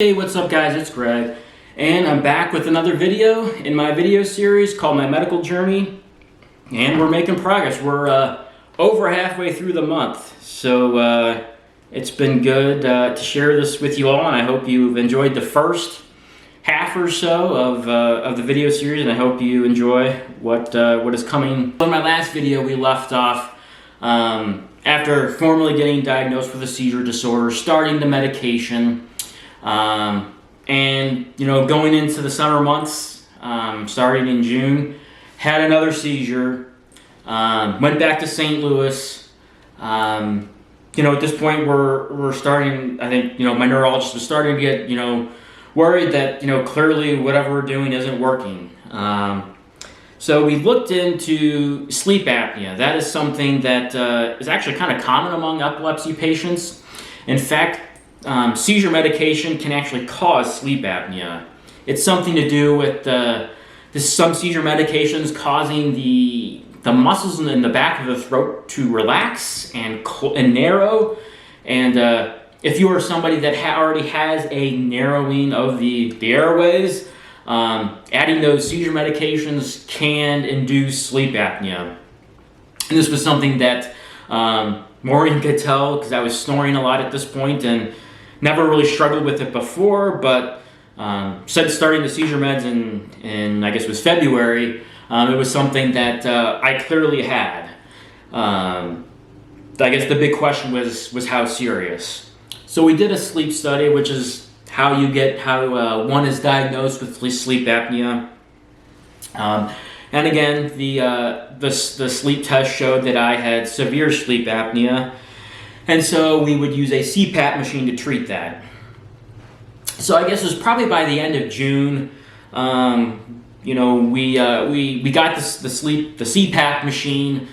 Hey, what's up guys, it's Greg, and I'm back with another video in my video series called My Medical Journey, and we're making progress. We're over halfway through the month, so it's been good to share this with you all, and I hope you've enjoyed the first half or so of the video series, and I hope you enjoy what is coming. In my last video, we left off after formally getting diagnosed with a seizure disorder, starting the medication, and going into the summer months, starting in June, had another seizure, went back to St. Louis. At this point we're starting, I think, my neurologist was starting to get, worried that, clearly whatever we're doing isn't working. So we looked into sleep apnea. That is something that is actually kind of common among epilepsy patients. In fact, seizure medication can actually cause sleep apnea. It's something to do with some seizure medications causing the muscles in the back of the throat to relax and narrow. And if you are somebody that already has a narrowing of the airways, adding those seizure medications can induce sleep apnea. And this was something that Maureen could tell because I was snoring a lot at this point and never really struggled with it before, but since starting the seizure meds in I guess it was February, it was something that I clearly had. I guess the big question was how serious. So we did a sleep study, which is how one is diagnosed with sleep apnea. And again, the sleep test showed that I had severe sleep apnea. And so we would use a CPAP machine to treat that. So I guess it was probably by the end of June, we got the CPAP machine,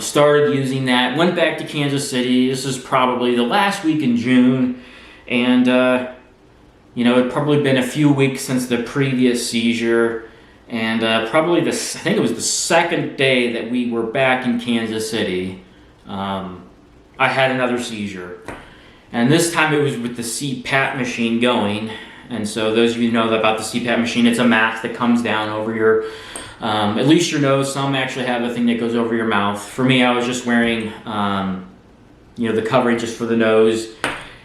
started using that, went back to Kansas City. This is probably the last week in June, and it'd probably been a few weeks since the previous seizure, and probably I think it was the second day that we were back in Kansas City. I had another seizure, and this time it was with the CPAP machine going. And so those of you who know about the CPAP machine, it's a mask that comes down over your, at least your nose. Some actually have a thing that goes over your mouth. For me, I was just wearing, the covering just for the nose,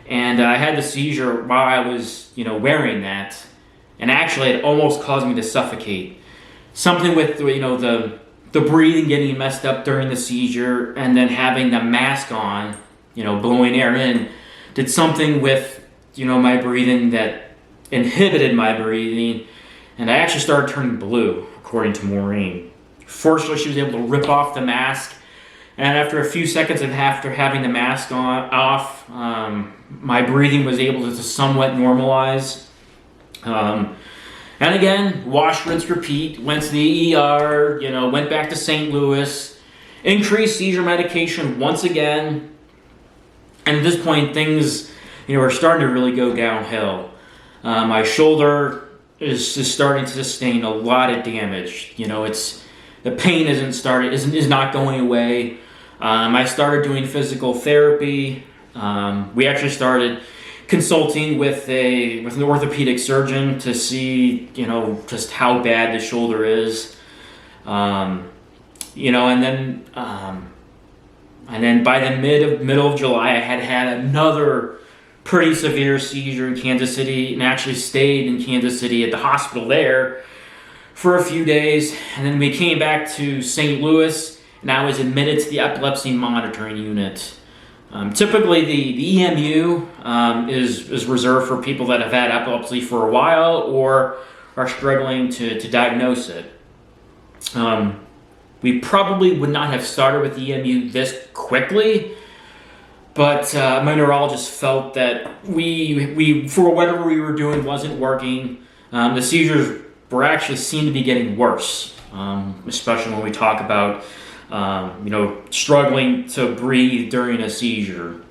and I had the seizure while I was, wearing that, and actually it almost caused me to suffocate. Something with, the breathing getting messed up during the seizure, and then having the mask on, blowing air in, did something with, my breathing that inhibited my breathing, and I actually started turning blue, according to Maureen. Fortunately, she was able to rip off the mask, and after a few seconds after having the mask off, my breathing was able to somewhat normalize. And again, wash, rinse, repeat, went to the ER, went back to St. Louis, increased seizure medication once again, and at this point things, are starting to really go downhill. My shoulder is starting to sustain a lot of damage. The pain is not going away. I started doing physical therapy. We actually started consulting with an orthopedic surgeon to see, just how bad the shoulder is, and then by the middle of July, I had another pretty severe seizure in Kansas City, and actually stayed in Kansas City at the hospital there for a few days, and then we came back to St. Louis, and I was admitted to the epilepsy monitoring unit. Typically, the EMU is reserved for people that have had epilepsy for a while or are struggling to diagnose it. We probably would not have started with the EMU this quickly, but my neurologist felt that we for whatever we were doing wasn't working. The seizures seemed to be getting worse, especially when we talk about struggling to breathe during a seizure.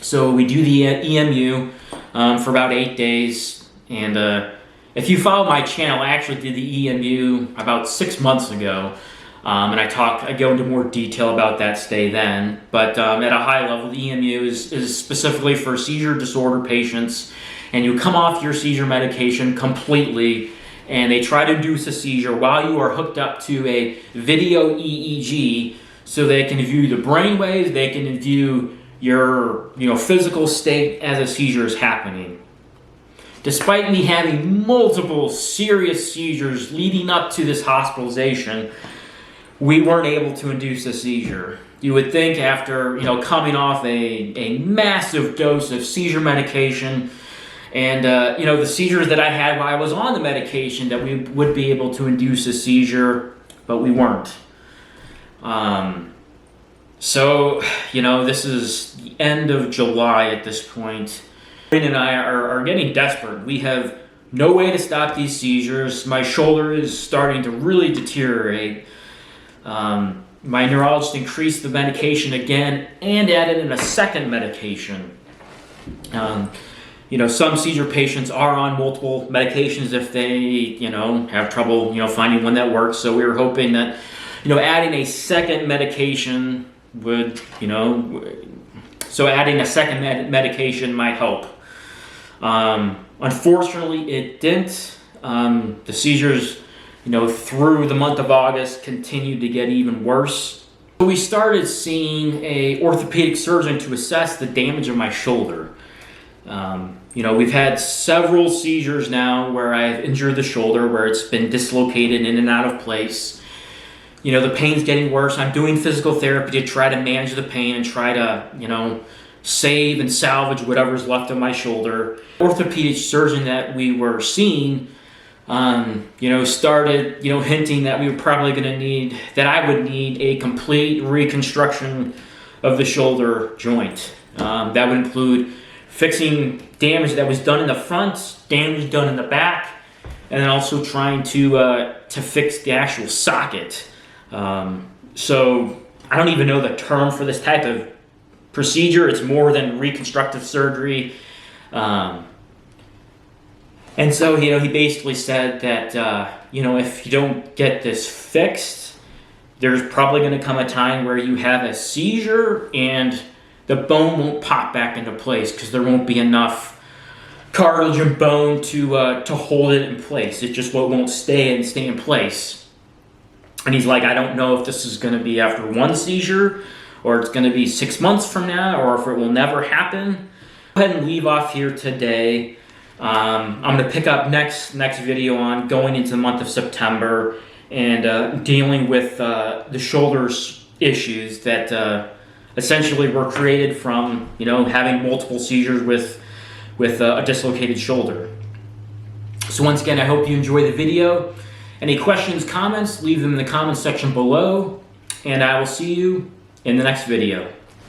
So we do the EMU for about 8 days, and if you follow my channel, I actually did the EMU about 6 months ago, and I go into more detail about that stay then. But at a high level, the EMU is specifically for seizure disorder patients, and you come off your seizure medication completely, and they try to induce a seizure while you are hooked up to a video EEG, so they can view the brain waves, they can view your physical state as a seizure is happening. Despite me having multiple serious seizures leading up to this hospitalization, we weren't able to induce a seizure. You would think after coming off a massive dose of seizure medication and the seizures that I had while I was on the medication, that we would be able to induce a seizure, but we weren't. So this is the end of July at this point. Bryn and I are getting desperate. We have no way to stop these seizures. My shoulder is starting to really deteriorate. My neurologist increased the medication again and added in a second medication. Some seizure patients are on multiple medications if they, have trouble, finding one that works. So we were hoping that, adding a second medication would, so adding a second medication might help. Unfortunately, it didn't. The seizures, through the month of August continued to get even worse. So we started seeing a orthopedic surgeon to assess the damage of my shoulder. We've had several seizures now where I've injured the shoulder, where it's been dislocated in and out of place. The pain's getting worse. I'm doing physical therapy to try to manage the pain and try to, save and salvage whatever's left of my shoulder. Orthopedic surgeon that we were seeing, started, hinting that we were probably going to need, that I would need a complete reconstruction of the shoulder joint. That would include fixing damage that was done in the front, damage done in the back, and then also trying to fix the actual socket. So I don't even know the term for this type of procedure. It's more than reconstructive surgery. And so, he basically said that, if you don't get this fixed, there's probably going to come a time where you have a seizure and the bone won't pop back into place because there won't be enough cartilage and bone to hold it in place. It just won't stay in place. And he's like, I don't know if this is going to be after one seizure, or it's going to be 6 months from now, or if it will never happen. Go ahead and leave off here today. I'm going to pick up next video on going into the month of September and dealing with the shoulder issues that essentially were created from having multiple seizures with a dislocated shoulder. So once again, I hope you enjoy the video. Any questions, comments, leave them in the comments section below, and I will see you in the next video.